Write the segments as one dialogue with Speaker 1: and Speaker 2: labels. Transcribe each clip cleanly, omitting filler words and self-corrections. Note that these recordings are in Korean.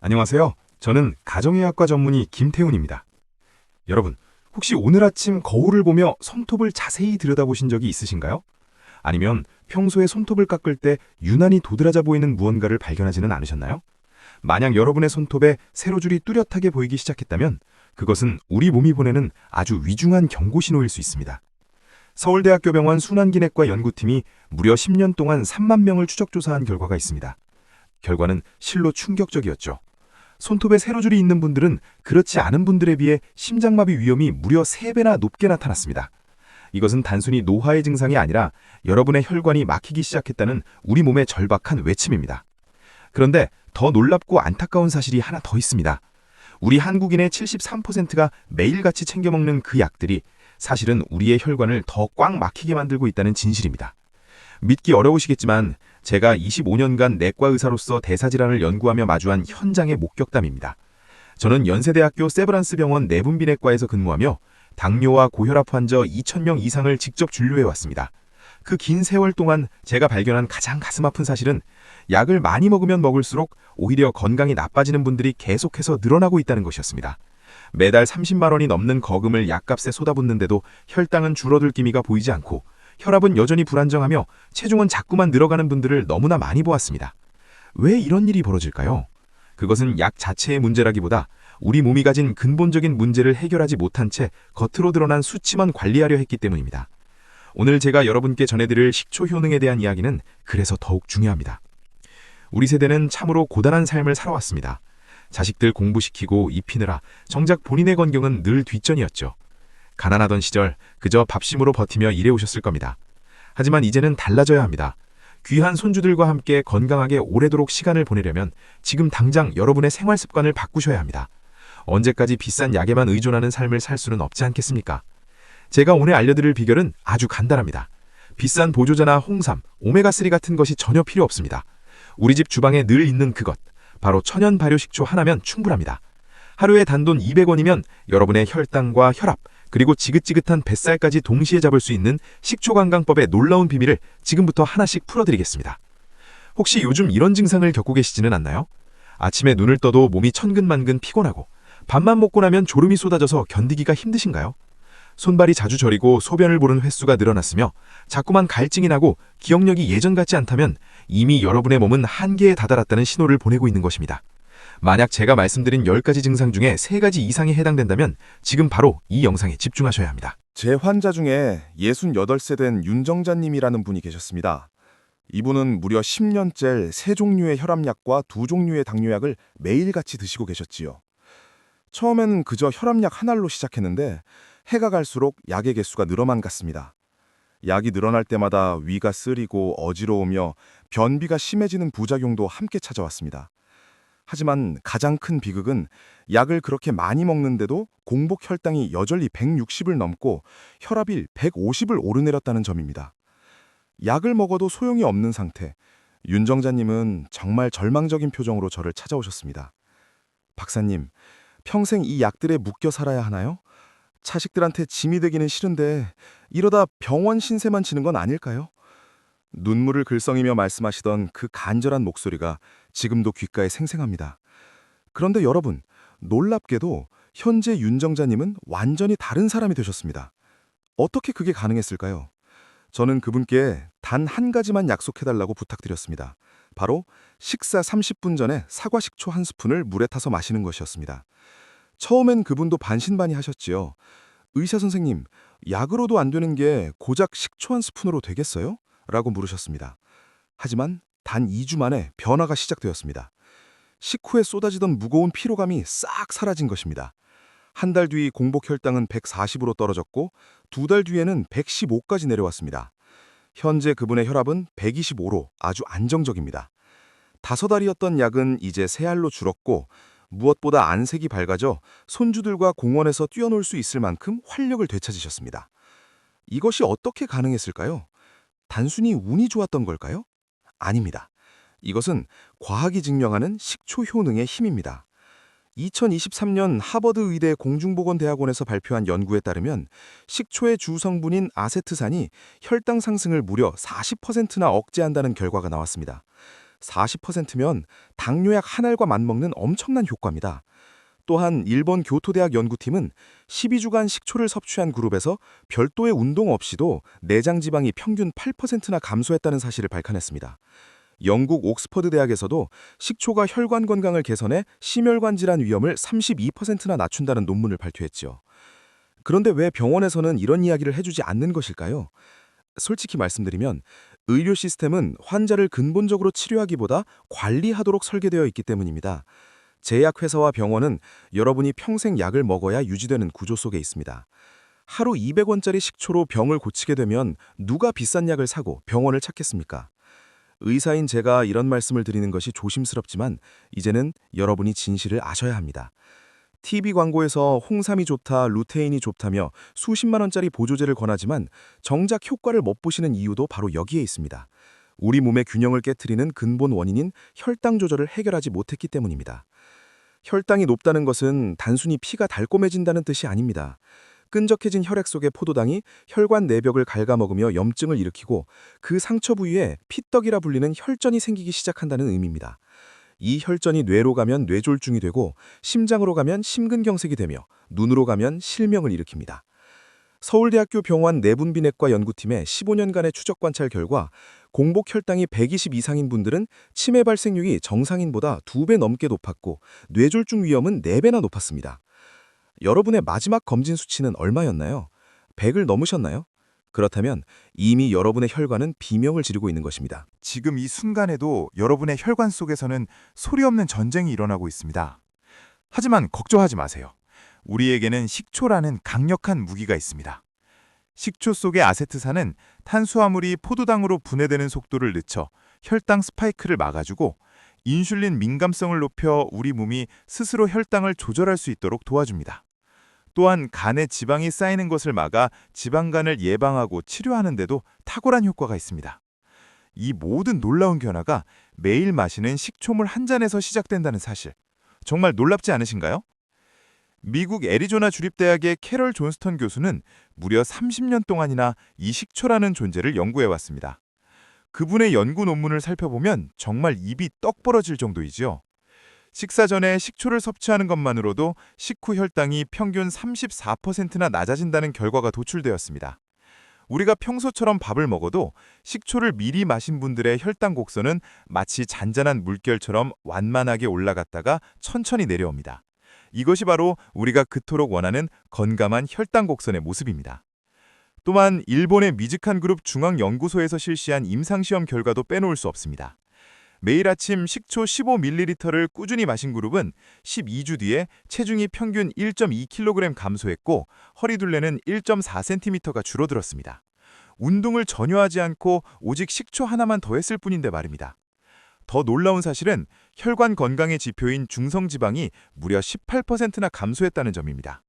Speaker 1: 안녕하세요. 저는 가정의학과 전문의 김태훈입니다. 여러분, 혹시 오늘 아침 거울을 보며 손톱을 자세히 들여다보신 적이 있으신가요? 아니면 평소에 손톱을 깎을 때 유난히 도드라져 보이는 무언가를 발견하지는 않으셨나요? 만약 여러분의 손톱에 세로줄이 뚜렷하게 보이기 시작했다면 그것은 우리 몸이 보내는 아주 위중한 경고 신호일 수 있습니다. 서울대학교 병원 순환기내과 연구팀이 무려 10년 동안 3만 명을 추적조사한 결과가 있습니다. 결과는 실로 충격적이었죠. 손톱에 세로줄이 있는 분들은 그렇지 않은 분들에 비해 심장마비 위험이 무려 3배나 높게 나타났습니다. 이것은 단순히 노화의 증상이 아니라 여러분의 혈관이 막히기 시작했다는 우리 몸의 절박한 외침입니다. 그런데 더 놀랍고 안타까운 사실이 하나 더 있습니다. 우리 한국인의 73%가 매일같이 챙겨 먹는 그 약들이 사실은 우리의 혈관을 더 꽉 막히게 만들고 있다는 진실입니다. 믿기 어려우시겠지만 제가 25년간 내과 의사로서 대사질환을 연구하며 마주한 현장의 목격담입니다. 저는 연세대학교 세브란스 병원 내분비내과에서 근무하며 당뇨와 고혈압 환자 2,000명 이상을 직접 진료해왔습니다. 그 긴 세월 동안 제가 발견한 가장 가슴 아픈 사실은 약을 많이 먹으면 먹을수록 오히려 건강이 나빠지는 분들이 계속해서 늘어나고 있다는 것이었습니다. 매달 30만 원이 넘는 거금을 약값에 쏟아붓는데도 혈당은 줄어들 기미가 보이지 않고 혈압은 여전히 불안정하며 체중은 자꾸만 늘어가는 분들을 너무나 많이 보았습니다. 왜 이런 일이 벌어질까요? 그것은 약 자체의 문제라기보다 우리 몸이 가진 근본적인 문제를 해결하지 못한 채 겉으로 드러난 수치만 관리하려 했기 때문입니다. 오늘 제가 여러분께 전해드릴 식초 효능에 대한 이야기는 그래서 더욱 중요합니다. 우리 세대는 참으로 고단한 삶을 살아왔습니다. 자식들 공부시키고 입히느라 정작 본인의 건강은 늘 뒷전이었죠. 가난하던 시절 그저 밥심으로 버티며 일해오셨을 겁니다. 하지만 이제는 달라져야 합니다. 귀한 손주들과 함께 건강하게 오래도록 시간을 보내려면 지금 당장 여러분의 생활 습관을 바꾸셔야 합니다. 언제까지 비싼 약에만 의존하는 삶을 살 수는 없지 않겠습니까? 제가 오늘 알려드릴 비결은 아주 간단합니다. 비싼 보조제나 홍삼, 오메가3 같은 것이 전혀 필요 없습니다. 우리 집 주방에 늘 있는 그것, 바로 천연 발효식초 하나면 충분합니다. 하루에 단돈 200원이면 여러분의 혈당과 혈압, 그리고 지긋지긋한 뱃살까지 동시에 잡을 수 있는 식초관광법의 놀라운 비밀을 지금부터 하나씩 풀어드리겠습니다. 혹시 요즘 이런 증상을 겪고 계시지는 않나요? 아침에 눈을 떠도 몸이 천근만근 피곤하고 밥만 먹고 나면 졸음이 쏟아져서 견디기가 힘드신가요? 손발이 자주 저리고 소변을 보는 횟수가 늘어났으며 자꾸만 갈증이 나고 기억력이 예전 같지 않다면 이미 여러분의 몸은 한계에 다다랐다는 신호를 보내고 있는 것입니다. 만약 제가 말씀드린 10가지 증상 중에 3가지 이상에 해당된다면 지금 바로 이 영상에 집중하셔야 합니다.
Speaker 2: 제 환자 중에 68세 된 윤정자님이라는 분이 계셨습니다. 이분은 무려 10년째 3종류의 혈압약과 2종류의 당뇨약을 매일같이 드시고 계셨지요. 처음에는 그저 혈압약 하나로 시작했는데 해가 갈수록 약의 개수가 늘어만 갔습니다. 약이 늘어날 때마다 위가 쓰리고 어지러우며 변비가 심해지는 부작용도 함께 찾아왔습니다. 하지만 가장 큰 비극은 약을 그렇게 많이 먹는데도 공복 혈당이 여전히 160을 넘고 혈압이 150을 오르내렸다는 점입니다. 약을 먹어도 소용이 없는 상태. 윤정자님은 정말 절망적인 표정으로 저를 찾아오셨습니다. 박사님, 평생 이 약들에 묶여 살아야 하나요? 자식들한테 짐이 되기는 싫은데 이러다 병원 신세만 지는 건 아닐까요? 눈물을 글썽이며 말씀하시던 그 간절한 목소리가 지금도 귓가에 생생합니다. 그런데 여러분, 놀랍게도 현재 윤정자님은 완전히 다른 사람이 되셨습니다. 어떻게 그게 가능했을까요? 저는 그분께 단 한 가지만 약속해달라고 부탁드렸습니다. 바로 식사 30분 전에 사과식초 한 스푼을 물에 타서 마시는 것이었습니다. 처음엔 그분도 반신반의하셨지요. 의사 선생님, 약으로도 안 되는 게 고작 식초 한 스푼으로 되겠어요? 라고 물으셨습니다. 하지만 단 2주 만에 변화가 시작되었습니다. 식후에 쏟아지던 무거운 피로감이 싹 사라진 것입니다. 한 달 뒤 공복 혈당은 140으로 떨어졌고 2달 뒤에는 115까지 내려왔습니다. 현재 그분의 혈압은 125로 아주 안정적입니다. 5알이었던 약은 이제 3알로 줄었고 무엇보다 안색이 밝아져 손주들과 공원에서 뛰어놀 수 있을 만큼 활력을 되찾으셨습니다. 이것이 어떻게 가능했을까요? 단순히 운이 좋았던 걸까요? 아닙니다. 이것은 과학이 증명하는 식초 효능의 힘입니다. 2023년 하버드 의대 공중보건대학원에서 발표한 연구에 따르면 식초의 주성분인 아세트산이 혈당 상승을 무려 40%나 억제한다는 결과가 나왔습니다. 40%면 당뇨약 한 알과 맞먹는 엄청난 효과입니다. 또한 일본 교토대학 연구팀은 12주간 식초를 섭취한 그룹에서 별도의 운동 없이도 내장 지방이 평균 8%나 감소했다는 사실을 밝혀냈습니다. 영국 옥스퍼드 대학에서도 식초가 혈관 건강을 개선해 심혈관 질환 위험을 32%나 낮춘다는 논문을 발표했죠. 그런데 왜 병원에서는 이런 이야기를 해주지 않는 것일까요? 솔직히 말씀드리면 의료 시스템은 환자를 근본적으로 치료하기보다 관리하도록 설계되어 있기 때문입니다. 제약회사와 병원은 여러분이 평생 약을 먹어야 유지되는 구조 속에 있습니다. 하루 200원짜리 식초로 병을 고치게 되면 누가 비싼 약을 사고 병원을 찾겠습니까? 의사인 제가 이런 말씀을 드리는 것이 조심스럽지만 이제는 여러분이 진실을 아셔야 합니다. TV 광고에서 홍삼이 좋다, 루테인이 좋다며 수십만 원짜리 보조제를 권하지만 정작 효과를 못 보시는 이유도 바로 여기에 있습니다. 우리 몸의 균형을 깨트리는 근본 원인인 혈당 조절을 해결하지 못했기 때문입니다. 혈당이 높다는 것은 단순히 피가 달콤해진다는 뜻이 아닙니다. 끈적해진 혈액 속의 포도당이 혈관 내벽을 갉아먹으며 염증을 일으키고 그 상처 부위에 피떡이라 불리는 혈전이 생기기 시작한다는 의미입니다. 이 혈전이 뇌로 가면 뇌졸중이 되고 심장으로 가면 심근경색이 되며 눈으로 가면 실명을 일으킵니다. 서울대학교 병원 내분비내과 연구팀의 15년간의 추적 관찰 결과 공복 혈당이 120 이상인 분들은 치매 발생률이 정상인보다 2배 넘게 높았고 뇌졸중 위험은 4배나 높았습니다. 여러분의 마지막 검진 수치는 얼마였나요? 100을 넘으셨나요? 그렇다면 이미 여러분의 혈관은 비명을 지르고 있는 것입니다.
Speaker 1: 지금 이 순간에도 여러분의 혈관 속에서는 소리 없는 전쟁이 일어나고 있습니다. 하지만 걱정하지 마세요. 우리에게는 식초라는 강력한 무기가 있습니다. 식초 속의 아세트산은 탄수화물이 포도당으로 분해되는 속도를 늦춰 혈당 스파이크를 막아주고 인슐린 민감성을 높여 우리 몸이 스스로 혈당을 조절할 수 있도록 도와줍니다. 또한 간에 지방이 쌓이는 것을 막아 지방간을 예방하고 치료하는 데도 탁월한 효과가 있습니다. 이 모든 놀라운 변화가 매일 마시는 식초물 한 잔에서 시작된다는 사실, 정말 놀랍지 않으신가요? 미국 애리조나 주립대학의 캐럴 존스턴 교수는 무려 30년 동안이나 이 식초라는 존재를 연구해왔습니다. 그분의 연구 논문을 살펴보면 정말 입이 떡 벌어질 정도이지요. 식사 전에 식초를 섭취하는 것만으로도 식후 혈당이 평균 34%나 낮아진다는 결과가 도출되었습니다. 우리가 평소처럼 밥을 먹어도 식초를 미리 마신 분들의 혈당 곡선은 마치 잔잔한 물결처럼 완만하게 올라갔다가 천천히 내려옵니다. 이것이 바로 우리가 그토록 원하는 건강한 혈당 곡선의 모습입니다. 또한 일본의 미즈칸 그룹 중앙연구소에서 실시한 임상시험 결과도 빼놓을 수 없습니다. 매일 아침 식초 15ml를 꾸준히 마신 그룹은 12주 뒤에 체중이 평균 1.2kg 감소했고 허리둘레는 1.4cm가 줄어들었습니다. 운동을 전혀 하지 않고 오직 식초 하나만 더했을 뿐인데 말입니다. 더 놀라운 사실은 혈관 건강의 지표인 중성지방이 무려 18%나 감소했다는 점입니다.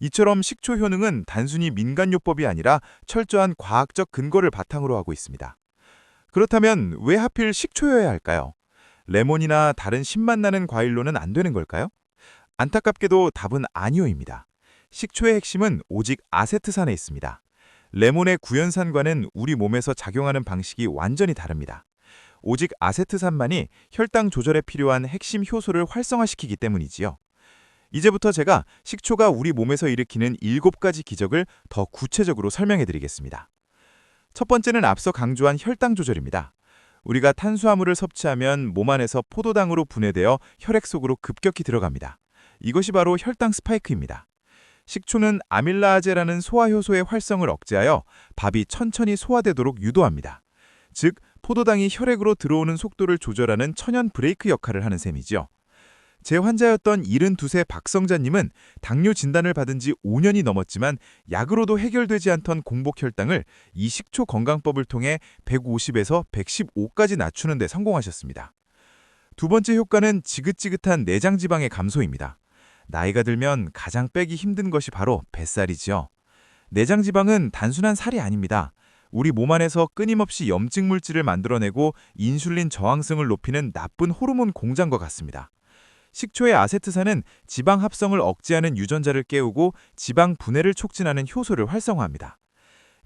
Speaker 1: 이처럼 식초 효능은 단순히 민간요법이 아니라 철저한 과학적 근거를 바탕으로 하고 있습니다. 그렇다면 왜 하필 식초여야 할까요? 레몬이나 다른 신맛 나는 과일로는 안 되는 걸까요? 안타깝게도 답은 아니오입니다. 식초의 핵심은 오직 아세트산에 있습니다. 레몬의 구연산과는 우리 몸에서 작용하는 방식이 완전히 다릅니다. 오직 아세트산만이 혈당 조절에 필요한 핵심 효소를 활성화시키기 때문이지요. 이제부터 제가 식초가 우리 몸에서 일으키는 7가지 기적을 더 구체적으로 설명해 드리겠습니다. 첫 번째는 앞서 강조한 혈당 조절입니다. 우리가 탄수화물을 섭취하면 몸 안에서 포도당으로 분해되어 혈액 속으로 급격히 들어갑니다. 이것이 바로 혈당 스파이크입니다. 식초는 아밀라아제라는 소화효소의 활성을 억제하여 밥이 천천히 소화되도록 유도합니다. 즉, 포도당이 혈액으로 들어오는 속도를 조절하는 천연 브레이크 역할을 하는 셈이죠. 제 환자였던 72세 박성자님은 당뇨 진단을 받은 지 5년이 넘었지만 약으로도 해결되지 않던 공복 혈당을 이 식초 건강법을 통해 150에서 115까지 낮추는 데 성공하셨습니다. 두 번째 효과는 지긋지긋한 내장 지방의 감소입니다. 나이가 들면 가장 빼기 힘든 것이 바로 뱃살이지요. 내장 지방은 단순한 살이 아닙니다. 우리 몸 안에서 끊임없이 염증 물질을 만들어내고 인슐린 저항성을 높이는 나쁜 호르몬 공장과 같습니다. 식초의 아세트산은 지방 합성을 억제하는 유전자를 깨우고 지방 분해를 촉진하는 효소를 활성화합니다.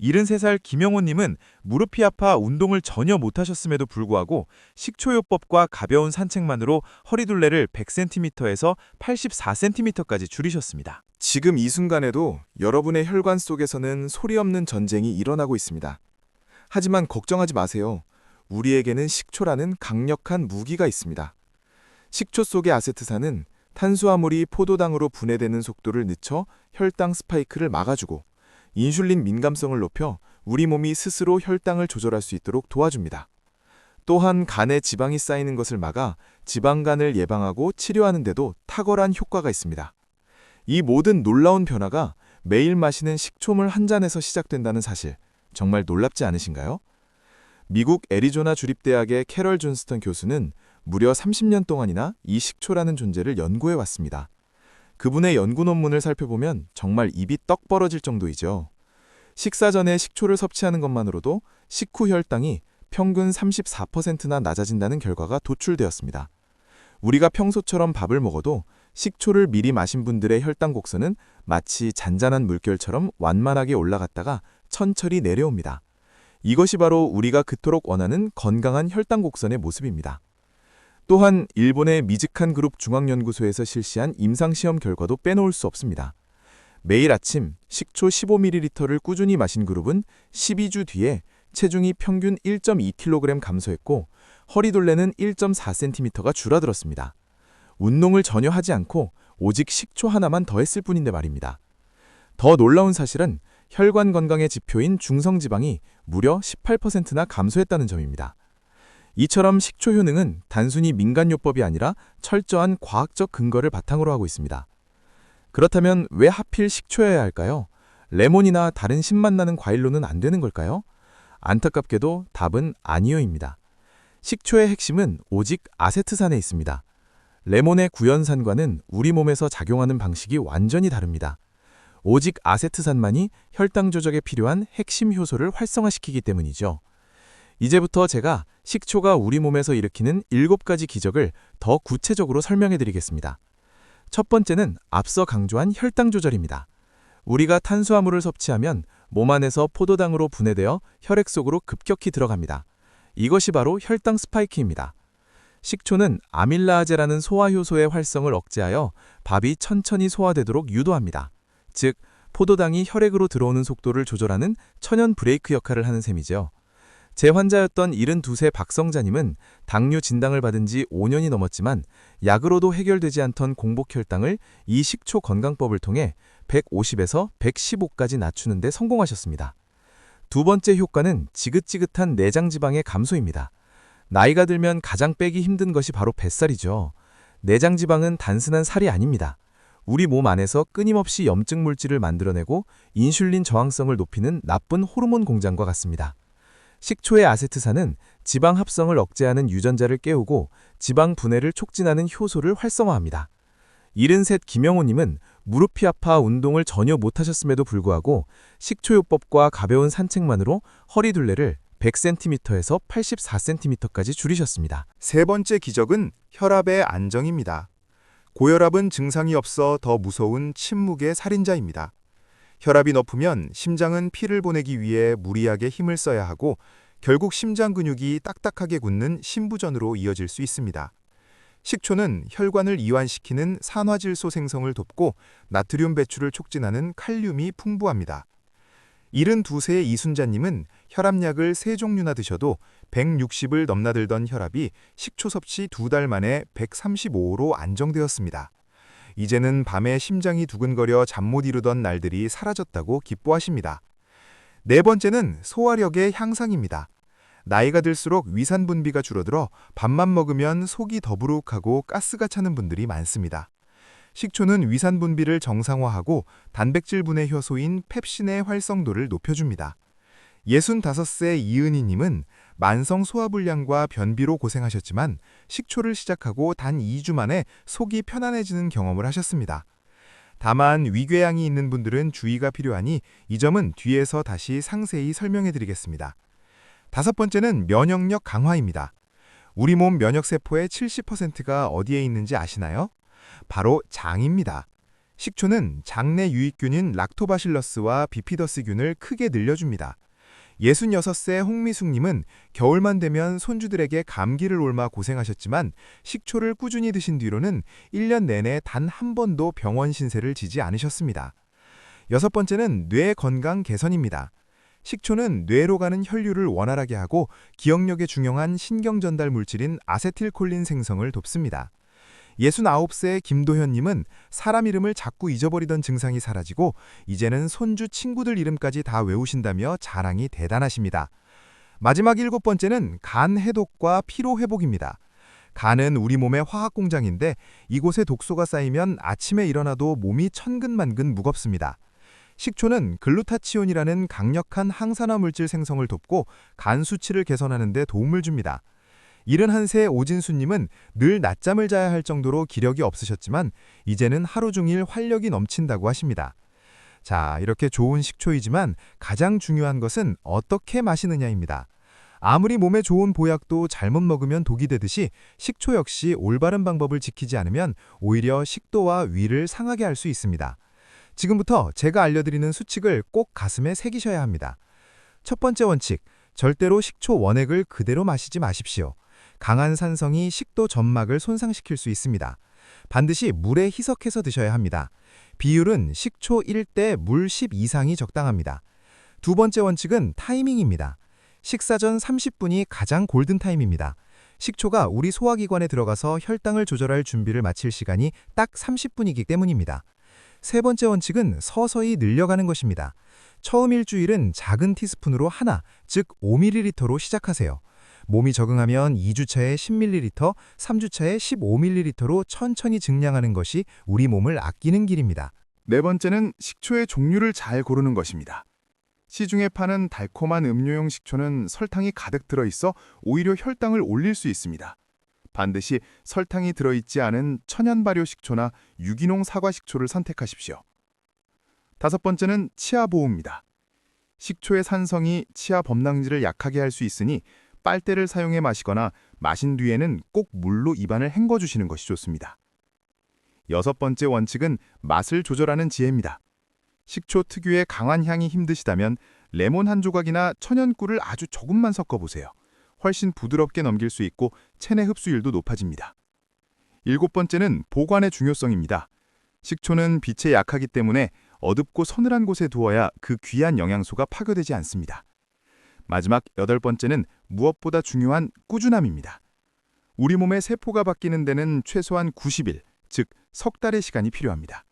Speaker 3: 73살 김영호님은 무릎이 아파 운동을 전혀 못하셨음에도 불구하고 식초요법과 가벼운 산책만으로 허리둘레를 100cm에서 84cm까지 줄이셨습니다.
Speaker 2: 지금 이 순간에도 여러분의 혈관 속에서는 소리 없는 전쟁이 일어나고 있습니다. 하지만 걱정하지 마세요. 우리에게는 식초라는 강력한 무기가 있습니다. 식초 속의 아세트산은 탄수화물이 포도당으로 분해되는 속도를 늦춰 혈당 스파이크를 막아주고 인슐린 민감성을 높여 우리 몸이 스스로 혈당을 조절할 수 있도록 도와줍니다. 또한 간에 지방이 쌓이는 것을 막아 지방간을 예방하고 치료하는 데도 탁월한 효과가 있습니다. 이 모든 놀라운 변화가 매일 마시는 식초물 한 잔에서 시작된다는 사실, 정말 놀랍지 않으신가요? 미국 애리조나 주립대학의 캐럴 존스턴 교수는 무려 30년 동안이나 이 식초라는 존재를 연구해 왔습니다. 그분의 연구 논문을 살펴보면 정말 입이 떡 벌어질 정도이죠. 식사 전에 식초를 섭취하는 것만으로도 식후 혈당이 평균 34%나 낮아진다는 결과가 도출되었습니다. 우리가 평소처럼 밥을 먹어도 식초를 미리 마신 분들의 혈당 곡선은 마치 잔잔한 물결처럼 완만하게 올라갔다가 천천히 내려옵니다. 이것이 바로 우리가 그토록 원하는 건강한 혈당 곡선의 모습입니다. 또한 일본의 미즈칸 그룹 중앙연구소에서 실시한 임상시험 결과도 빼놓을 수 없습니다. 매일 아침 식초 15ml를 꾸준히 마신 그룹은 12주 뒤에 체중이 평균 1.2kg 감소했고 허리둘레는 1.4cm가 줄어들었습니다. 운동을 전혀 하지 않고 오직 식초 하나만 더했을 뿐인데 말입니다. 더 놀라운 사실은 혈관 건강의 지표인 중성지방이 무려 18%나 감소했다는 점입니다. 이처럼 식초 효능은 단순히 민간요법이 아니라 철저한 과학적 근거를 바탕으로 하고 있습니다. 그렇다면 왜 하필 식초여야 할까요? 레몬이나 다른 신맛 나는 과일로는 안 되는 걸까요? 안타깝게도 답은 아니요입니다. 식초의 핵심은 오직 아세트산에 있습니다. 레몬의 구연산과는 우리 몸에서 작용하는 방식이 완전히 다릅니다. 오직 아세트산만이 혈당 조절에 필요한 핵심 효소를 활성화시키기 때문이죠. 이제부터 제가 식초가 우리 몸에서 일으키는 7가지 기적을 더 구체적으로 설명해 드리겠습니다. 첫 번째는 앞서 강조한 혈당 조절입니다. 우리가 탄수화물을 섭취하면 몸 안에서 포도당으로 분해되어 혈액 속으로 급격히 들어갑니다. 이것이 바로 혈당 스파이크입니다. 식초는 아밀라아제라는 소화효소의 활성을 억제하여 밥이 천천히 소화되도록 유도합니다. 즉, 포도당이 혈액으로 들어오는 속도를 조절하는 천연 브레이크 역할을 하는 셈이죠. 제 환자였던 72세 박성자님은 당뇨 진단을 받은 지 5년이 넘었지만 약으로도 해결되지 않던 공복 혈당을 이 식초 건강법을 통해 150에서 115까지 낮추는 데 성공하셨습니다. 두 번째 효과는 지긋지긋한 내장 지방의 감소입니다. 나이가 들면 가장 빼기 힘든 것이 바로 뱃살이죠. 내장 지방은 단순한 살이 아닙니다. 우리 몸 안에서 끊임없이 염증 물질을 만들어내고 인슐린 저항성을 높이는 나쁜 호르몬 공장과 같습니다. 식초의 아세트산은 지방 합성을 억제하는 유전자를 깨우고 지방 분해를 촉진하는 효소를 활성화합니다. 73 김영호님은 무릎이 아파 운동을 전혀 못하셨음에도 불구하고 식초요법과 가벼운 산책만으로 허리둘레를 100cm에서 84cm까지 줄이셨습니다.
Speaker 4: 세 번째 기적은 혈압의 안정입니다. 고혈압은 증상이 없어 더 무서운 침묵의 살인자입니다. 혈압이 높으면 심장은 피를 보내기 위해 무리하게 힘을 써야 하고 결국 심장 근육이 딱딱하게 굳는 심부전으로 이어질 수 있습니다. 식초는 혈관을 이완시키는 산화질소 생성을 돕고 나트륨 배출을 촉진하는 칼륨이 풍부합니다. 72세의 이순자님은 혈압약을 3종류나 드셔도 160을 넘나들던 혈압이 식초 섭취 2달 만에 135로 안정되었습니다. 이제는 밤에 심장이 두근거려 잠 못 이루던 날들이 사라졌다고 기뻐하십니다. 네 번째는 소화력의 향상입니다. 나이가 들수록 위산 분비가 줄어들어 밥만 먹으면 속이 더부룩하고 가스가 차는 분들이 많습니다. 식초는 위산 분비를 정상화하고 단백질 분해 효소인 펩신의 활성도를 높여줍니다. 65세 이은희님은 만성 소화불량과 변비로 고생하셨지만 식초를 시작하고 단 2주 만에 속이 편안해지는 경험을 하셨습니다. 다만 위궤양이 있는 분들은 주의가 필요하니 이 점은 뒤에서 다시 상세히 설명해드리겠습니다. 다섯 번째는 면역력 강화입니다. 우리 몸 면역세포의 70%가 어디에 있는지 아시나요? 바로 장입니다. 식초는 장내 유익균인 락토바실러스와 비피더스균을 크게 늘려줍니다. 66세 홍미숙님은 겨울만 되면 손주들에게 감기를 옮아 고생하셨지만 식초를 꾸준히 드신 뒤로는 1년 내내 단 한 번도 병원 신세를 지지 않으셨습니다. 여섯 번째는 뇌 건강 개선입니다. 식초는 뇌로 가는 혈류를 원활하게 하고 기억력에 중요한 신경 전달 물질인 아세틸콜린 생성을 돕습니다. 69세 김도현님은 사람 이름을 자꾸 잊어버리던 증상이 사라지고 이제는 손주 친구들 이름까지 다 외우신다며 자랑이 대단하십니다. 마지막 7번째는 간 해독과 피로 회복입니다. 간은 우리 몸의 화학 공장인데 이곳에 독소가 쌓이면 아침에 일어나도 몸이 천근만근 무겁습니다. 식초는 글루타치온이라는 강력한 항산화 물질 생성을 돕고 간 수치를 개선하는 데 도움을 줍니다. 71세 오진수님은 늘 낮잠을 자야 할 정도로 기력이 없으셨지만 이제는 하루 종일 활력이 넘친다고 하십니다. 자, 이렇게 좋은 식초이지만 가장 중요한 것은 어떻게 마시느냐입니다. 아무리 몸에 좋은 보약도 잘못 먹으면 독이 되듯이 식초 역시 올바른 방법을 지키지 않으면 오히려 식도와 위를 상하게 할 수 있습니다. 지금부터 제가 알려드리는 수칙을 꼭 가슴에 새기셔야 합니다. 첫 번째 원칙, 절대로 식초 원액을 그대로 마시지 마십시오. 강한 산성이 식도 점막을 손상시킬 수 있습니다. 반드시 물에 희석해서 드셔야 합니다. 비율은 식초 1대 물 10 이상이 적당합니다. 두 번째 원칙은 타이밍입니다. 식사 전 30분이 가장 골든타임입니다. 식초가 우리 소화기관에 들어가서 혈당을 조절할 준비를 마칠 시간이 딱 30분이기 때문입니다. 세 번째 원칙은 서서히 늘려가는 것입니다. 처음 일주일은 작은 티스푼으로 하나, 즉 5ml로 시작하세요. 몸이 적응하면 2주차에 10ml, 3주차에 15ml로 천천히 증량하는 것이 우리 몸을 아끼는 길입니다.
Speaker 2: 네 번째는 식초의 종류를 잘 고르는 것입니다. 시중에 파는 달콤한 음료용 식초는 설탕이 가득 들어있어 오히려 혈당을 올릴 수 있습니다. 반드시 설탕이 들어있지 않은 천연 발효 식초나 유기농 사과 식초를 선택하십시오. 다섯 번째는 치아 보호입니다. 식초의 산성이 치아 범랑질을 약하게 할 수 있으니 빨대를 사용해 마시거나 마신 뒤에는 꼭 물로 입안을 헹궈주시는 것이 좋습니다. 여섯 번째 원칙은 맛을 조절하는 지혜입니다. 식초 특유의 강한 향이 힘드시다면 레몬 한 조각이나 천연꿀을 아주 조금만 섞어보세요. 훨씬 부드럽게 넘길 수 있고 체내 흡수율도 높아집니다. 일곱 번째는 보관의 중요성입니다. 식초는 빛에 약하기 때문에 어둡고 서늘한 곳에 두어야 그 귀한 영양소가 파괴되지 않습니다. 마지막 여덟 번째는 무엇보다 중요한 꾸준함입니다. 우리 몸의 세포가 바뀌는 데는 최소한 90일, 즉 석 달의 시간이 필요합니다.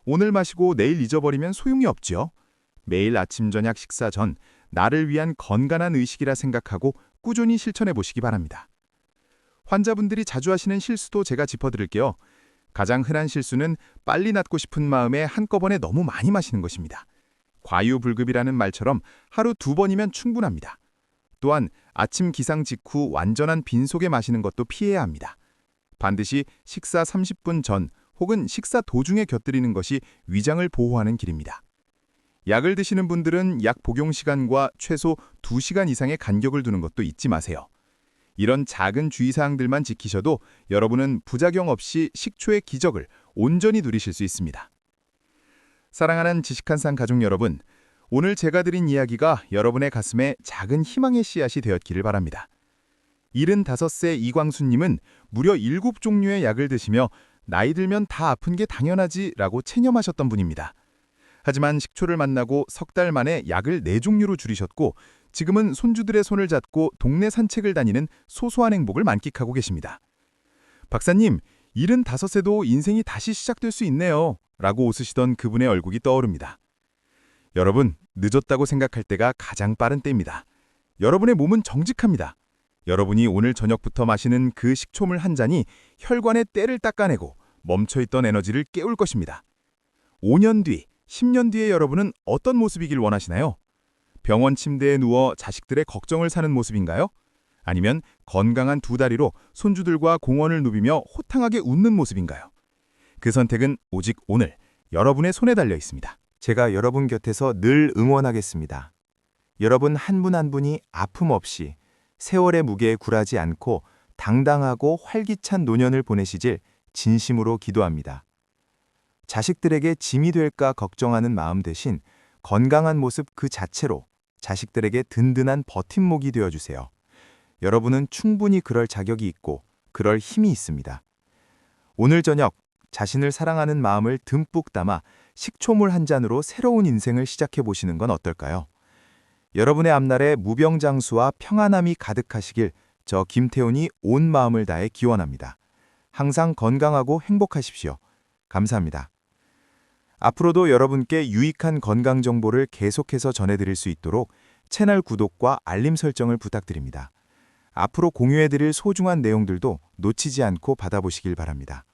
Speaker 2: 오늘 마시고 내일 잊어버리면 소용이 없지요. 매일 아침 저녁 식사 전 나를 위한 건강한 의식이라 생각하고 꾸준히 실천해 보시기 바랍니다. 환자분들이 자주 하시는 실수도 제가 짚어드릴게요. 가장 흔한 실수는 빨리 낫고 싶은 마음에 한꺼번에 너무 많이 마시는 것입니다. 과유불급이라는 말처럼 하루 2번이면 충분합니다. 또한 아침 기상 직후 완전한 빈속에 마시는 것도 피해야 합니다. 반드시 식사 30분 전 혹은 식사 도중에 곁들이는 것이 위장을 보호하는 길입니다. 약을 드시는 분들은 약 복용 시간과 최소 2시간 이상의 간격을 두는 것도 잊지 마세요. 이런 작은 주의사항들만 지키셔도 여러분은 부작용 없이 식초의 기적을 온전히 누리실 수 있습니다. 사랑하는 지식한상 가족 여러분, 오늘 제가 드린 이야기가 여러분의 가슴에 작은 희망의 씨앗이 되었기를 바랍니다. 75세 이광수님은 무려 7종류의 약을 드시며 나이 들면 다 아픈 게 당연하지 라고 체념하셨던 분입니다. 하지만 식초를 만나고 석 달 만에 약을 4종류로 줄이셨고 지금은 손주들의 손을 잡고 동네 산책을 다니는 소소한 행복을 만끽하고 계십니다. 박사님, 75세도 인생이 다시 시작될 수 있네요 라고 웃으시던 그분의 얼굴이 떠오릅니다. 여러분, 늦었다고 생각할 때가 가장 빠른 때입니다. 여러분의 몸은 정직합니다. 여러분이 오늘 저녁부터 마시는 그 식초물 한 잔이 혈관의 때를 닦아내고 멈춰있던 에너지를 깨울 것입니다. 5년 뒤, 10년 뒤에 여러분은 어떤 모습이길 원하시나요? 병원 침대에 누워 자식들의 걱정을 사는 모습인가요? 아니면 건강한 2다리로 손주들과 공원을 누비며 호탕하게 웃는 모습인가요? 그 선택은 오직 오늘 여러분의 손에 달려 있습니다.
Speaker 4: 제가 여러분 곁에서 늘 응원하겠습니다. 여러분 한 분 한 분이 아픔 없이 세월의 무게에 굴하지 않고 당당하고 활기찬 노년을 보내시길 진심으로 기도합니다. 자식들에게 짐이 될까 걱정하는 마음 대신 건강한 모습 그 자체로 자식들에게 든든한 버팀목이 되어주세요. 여러분은 충분히 그럴 자격이 있고 그럴 힘이 있습니다. 오늘 저녁 자신을 사랑하는 마음을 듬뿍 담아 식초물 한 잔으로 새로운 인생을 시작해 보시는 건 어떨까요? 여러분의 앞날에 무병장수와 평안함이 가득하시길 저 김태훈이 온 마음을 다해 기원합니다. 항상 건강하고 행복하십시오. 감사합니다. 앞으로도 여러분께 유익한 건강 정보를 계속해서 전해드릴 수 있도록 채널 구독과 알림 설정을 부탁드립니다. 앞으로 공유해드릴 소중한 내용들도 놓치지 않고 받아보시길 바랍니다.